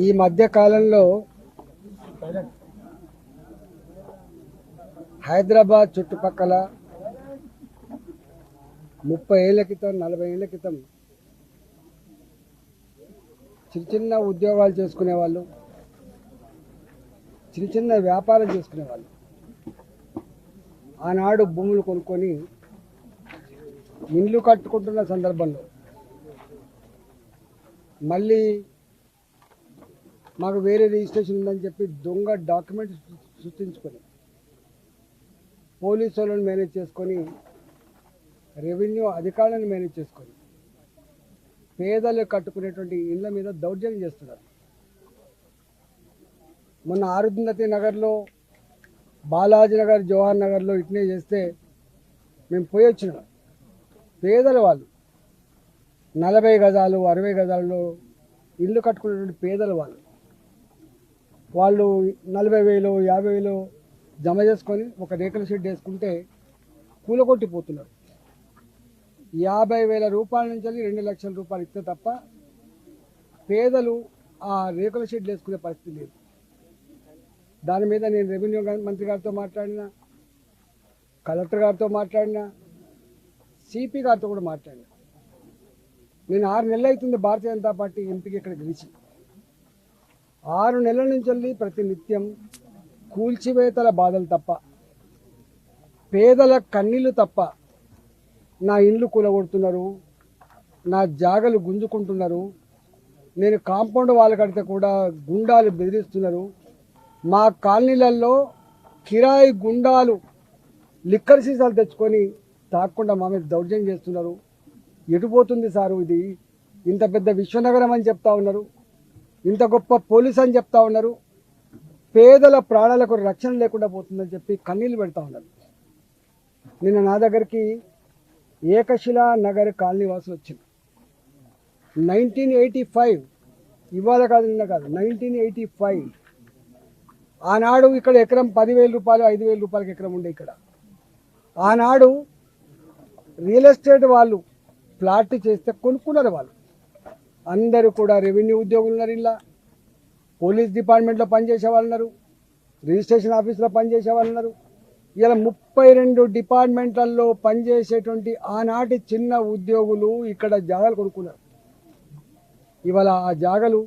ఈ మధ్య కాలంలో హైదరాబాద్ చుట్టుపక్కల 30 ఏళ్ల క్రితం 40 ఏళ్ల క్రితం చిన్న ఉద్యోగాలు చేసుకునేవాళ్ళు, చిన్న వ్యాపారం చేసుకునేవాళ్ళు. ఆనాడు భూములు కొనుక్కొని ఇండ్లు కట్టుకుంటున్న సందర్భంలో మళ్ళీ మాకు వేరే రిజిస్ట్రేషన్ ఉందని చెప్పి దొంగ డాక్యుమెంట్స్ సృష్టించుకొని పోలీసు వాళ్ళని మేనేజ్ చేసుకొని రెవెన్యూ అధికారులను మేనేజ్ చేసుకొని పేదలు కట్టుకునేటువంటి ఇళ్ళ మీద దౌర్జన్యం చేస్తున్నారు. మొన్న అరుంధతి నగర్లో, బాలాజీ నగర్, జవహర్ నగర్లో ఇట్నే చేస్తే మేము పోయి వచ్చినాం. పేదల వాళ్ళు 40 గజాలు 60 గజాల్లో ఇల్లు కట్టుకునేటువంటి పేదల వాళ్ళు 40,000 50,000 జమ చేసుకొని ఒక రేకుల షెడ్ వేసుకుంటే కూలగొట్టిపోతున్నారు. 50,000 రూపాయల నుంచి 2 లక్షల రూపాయలు ఇస్తే తప్ప పేదలు ఆ రేకుల షెడ్ వేసుకునే పరిస్థితి లేదు. దాని మీద నేను రెవెన్యూ మంత్రి గారితో మాట్లాడినా, కలెక్టర్ గారితో మాట్లాడినా, సిపి గారితో కూడా మాట్లాడినా. నేను 6 నెలలు అవుతుంది భారతీయ జనతా పార్టీ ఎంపీకి ఇక్కడ గెలిచి. 6 నెలల నుంచి ప్రతి నిత్యం కూల్చివేతల బాధలు తప్ప, పేదల కన్నీళ్ళు తప్ప, నా ఇండ్లు కూలగొడుతున్నారు, నా జాగలు గుంజుకుంటున్నారు, నేను కాంపౌండ్ వాళ్ళు కడితే కూడా గుండాలు బెదిరిస్తున్నారు, మా కాలనీలలో కిరాయి గుండాలు లిక్కర్ సీసాలు తెచ్చుకొని తాకుండా మా మీద దౌర్జన్యం చేస్తున్నారు. ఎటుపోతుంది సారు ఇది? ఇంత పెద్ద విశ్వనగరం అని చెప్తా ఉన్నారు, ఇంత గొప్ప పోలీస్ అని చెప్తా ఉన్నారు, పేదల ప్రాణాలకు రక్షణ లేకుండా పోతుందని చెప్పి కన్నీళ్ళు పెడతా ఉన్నారు. నిన్న నా దగ్గరికి ఏకశిలా నగర్ కాలనీ వాసులు వచ్చింది. 1985, ఇవాళ కాదు నిన్న కాదు, 1985 ఆనాడు ఇక్కడ ఎకరం 10,000 రూపాయలు 5,000 రూపాయలకి ఎకరం ఉండే. ఇక్కడ ఆనాడు రియల్ ఎస్టేట్ వాళ్ళు ప్లాట్ చేస్తే కొనుక్కున్నారు. వాళ్ళు అందరూ కూడా రెవెన్యూ ఉద్యోగులు ఉన్నారు, ఇలా పోలీస్ డిపార్ట్మెంట్లో పనిచేసే వాళ్ళు ఉన్నారు, రిజిస్ట్రేషన్ ఆఫీస్లో పనిచేసే వాళ్ళు ఉన్నారు. ఇలా 32 డిపార్ట్మెంట్లలో పనిచేసేటువంటి ఆనాటి చిన్న ఉద్యోగులు ఇక్కడ జాగాలు కొనుక్కున్నారు. ఇవాళ ఆ జాగాలు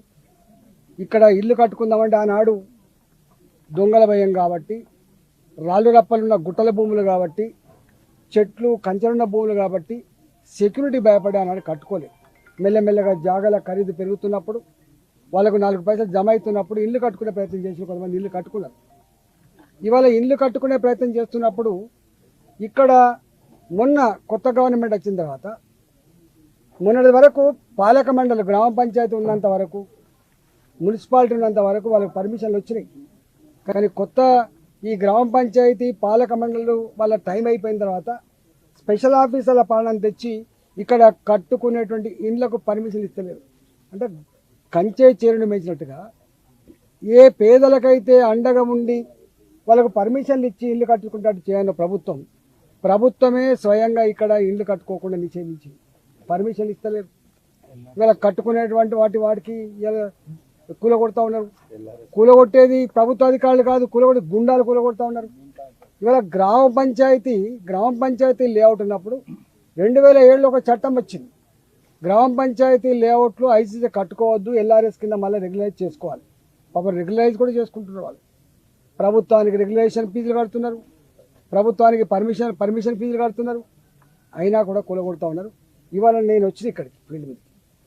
ఇక్కడ ఇల్లు కట్టుకుందామంటే ఆనాడు దొంగల భయం కాబట్టి, రాళ్ళు రప్పలున్న గుట్టల భూములు కాబట్టి, చెట్లు కంచెలున్న భూములు కాబట్టి సెక్యూరిటీ భయపడి ఆనాడు కట్టుకోలేదు. మెల్లమెల్లగా జాగాల ఖరీదు పెరుగుతున్నప్పుడు, వాళ్ళకు 4 పైసలు జమ అవుతున్నప్పుడు ఇల్లు కట్టుకునే ప్రయత్నం చేసిన కొంతమంది ఇల్లు కట్టుకున్నారు. ఇవాళ ఇల్లు కట్టుకునే ప్రయత్నం చేస్తున్నప్పుడు ఇక్కడ మొన్న కొత్త గవర్నమెంట్ వచ్చిన తర్వాత మొన్నటి వరకు పాలక మండలి, గ్రామ పంచాయతీ ఉన్నంత వరకు, మున్సిపాలిటీ ఉన్నంత వరకు వాళ్ళకి పర్మిషన్లు వచ్చినాయి. కానీ కొత్త ఈ గ్రామ పంచాయతీ పాలక మండలి వాళ్ళ టైం అయిపోయిన తర్వాత స్పెషల్ ఆఫీసర్ల పాలన తెచ్చి ఇక్కడ కట్టుకునేటువంటి ఇండ్లకు పర్మిషన్ ఇస్తలేరు. అంటే కంచే చేరును మేచినట్టుగా ఏ పేదలకైతే అండగా ఉండి వాళ్ళకు పర్మిషన్లు ఇచ్చి ఇల్లు కట్టుకుంటాడు చేయన్న ప్రభుత్వమే స్వయంగా ఇక్కడ ఇల్లు కట్టుకోకుండా నిషేధించి పర్మిషన్ ఇస్తలేరు. ఇవాళ కట్టుకునేటువంటి వాటికి ఇలా కూలగొడతా ఉన్నారు. కూలగొట్టేది ప్రభుత్వ అధికారులు కాదు, కూలగొట్టి గుండాలు కూలగొడతా ఉన్నారు. ఇవాళ గ్రామ పంచాయతీ లేఅవుట్ ఉన్నప్పుడు 2007లో ఒక చట్టం వచ్చింది. గ్రామ పంచాయతీ లేఅవుట్లు ఐసీసీ కట్టుకోవద్దు, ఎల్ఆర్ఎస్ కింద మళ్ళీ రెగ్యులైజ్ చేసుకోవాలి. పాపం రెగ్యులైజ్ కూడా చేసుకుంటున్నారు. వాళ్ళు ప్రభుత్వానికి రెగ్యులేషన్ ఫీజులు కడుతున్నారు, ప్రభుత్వానికి పర్మిషన్ ఫీజులు కడుతున్నారు, అయినా కూడా కూలగొడతా ఉన్నారు. ఇవాళ నేను వచ్చి ఇక్కడికి ఫీల్డ్ మీద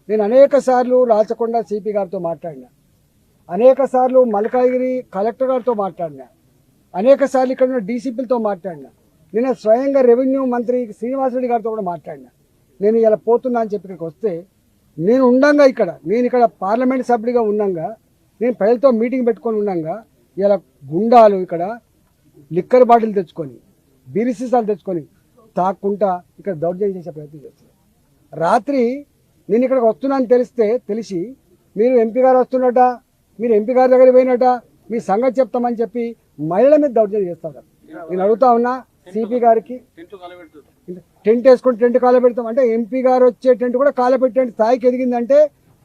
నేను అనేక సార్లు రాచకొండ సిపి గారితో మాట్లాడినా, అనేక సార్లు మల్కాగిరి కలెక్టర్ గారితో మాట్లాడినా, అనేక సార్లు ఇక్కడ ఉన్న డీసీపీలతో మాట్లాడినా, నిన్న స్వయంగా రెవెన్యూ మంత్రి శ్రీనివాసరెడ్డి గారితో కూడా మాట్లాడినా. నేను ఇలా పోతున్నా అని చెప్పి ఇక్కడికి వస్తే నేను ఇక్కడ పార్లమెంట్ సభ్యుడిగా ఉన్నాగా, నేను ప్రజలతో మీటింగ్ పెట్టుకొని ఉన్నాగా ఇలా గుండాలు ఇక్కడ లిక్కర్ బాటిల్ తెచ్చుకొని, బీరి సీసాలు తెచ్చుకొని తాక్కుంటా ఇక్కడ దౌర్జన్యం చేసే ప్రయత్నం చేస్తున్నారు. రాత్రి నేను ఇక్కడికి వస్తున్నాను తెలిసి మీరు ఎంపీ గారు వస్తున్నట, మీరు ఎంపీ గారి దగ్గర పోయినట, మీ సంగతి చెప్తామని చెప్పి మహిళల మీద దౌర్జన్యం చేస్తారు. నేను అడుగుతా ఉన్నా సిపి గారికి, టెంట్ వేసుకొని టెంట్ కాలబెడతాం అంటే ఎంపీ గారు వచ్చే టెంట్ కూడా కాలబెట్టే స్థాయికి ఎదిగిందంటే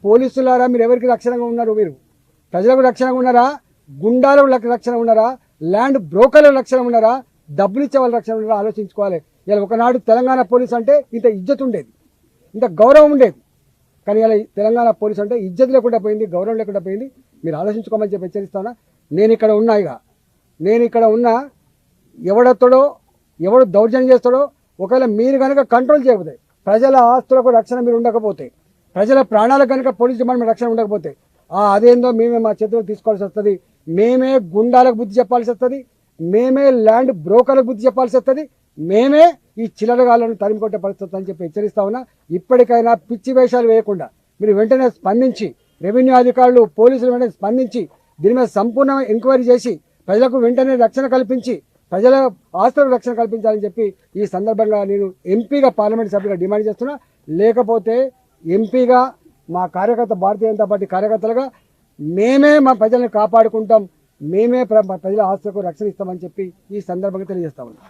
పోలీసులారా మీరు ఎవరికి రక్షణగా ఉన్నారు? మీరు ప్రజలకు రక్షణ ఉన్నారా, గుండాలకు రక్షణ ఉన్నారా, ల్యాండ్ బ్రోకర్లకు రక్షణ ఉన్నారా, డబ్బులు ఇచ్చే వాళ్ళ రక్షణ ఉన్నారా ఆలోచించుకోవాలి. ఇలా ఒకనాడు తెలంగాణ పోలీస్ అంటే ఇంత ఇజ్జత్ ఉండేది, ఇంత గౌరవం ఉండేది. కానీ ఇలా తెలంగాణ పోలీస్ అంటే ఇజ్జత్ లేకుండా పోయింది, గౌరవం లేకుండా పోయింది. మీరు ఆలోచించుకోమని చెప్పి హెచ్చరిస్తానా. నేను ఇక్కడ ఉన్నా, నేను ఇక్కడ ఉన్నా, ఎవడొస్తాడో ఎవడు దౌర్జన్యం చేస్తాడో ఒకవేళ మీరు కనుక కంట్రోల్ చేయకపోతే, ప్రజల ఆస్తులకు రక్షణ మీరు ఉండకపోతే, ప్రజల ప్రాణాలకు కనుక పోలీస్ డిపార్ట్మెంట్ రక్షణ ఉండకపోతే అదేందో మేమే మా చేతులకు తీసుకోవాల్సి వస్తుంది. మేమే గుండాలకు బుద్ధి చెప్పాల్సి వస్తుంది, మేమే ల్యాండ్ బ్రోకర్లకు బుద్ధి చెప్పాల్సి వస్తుంది, మేమే ఈ చిల్లరగాళ్ళను తరిమికొట్టే పరిస్థితి అని చెప్పి హెచ్చరిస్తా ఉన్నా. ఇప్పటికైనా పిచ్చి వేషాలు వేయకుండా మీరు వెంటనే స్పందించి, రెవెన్యూ అధికారులు పోలీసులు వెంటనే స్పందించి దీని మీద సంపూర్ణ ఎంక్వైరీ చేసి ప్రజలకు వెంటనే రక్షణ కల్పించి ప్రజల ఆస్తులకు రక్షణ కల్పించాలని చెప్పి ఈ సందర్భంగా నేను ఎంపీగా, పార్లమెంట్ సభ్యుగా డిమాండ్ చేస్తున్నా. లేకపోతే ఎంపీగా మా కార్యకర్త, భారతీయ జనతా పార్టీ కార్యకర్తలుగా మేమే మా ప్రజలను కాపాడుకుంటాం, మేమే ప్రజల ఆస్తులకు రక్షణ ఇస్తామని చెప్పి ఈ సందర్భంగా తెలియజేస్తా ఉన్నాం.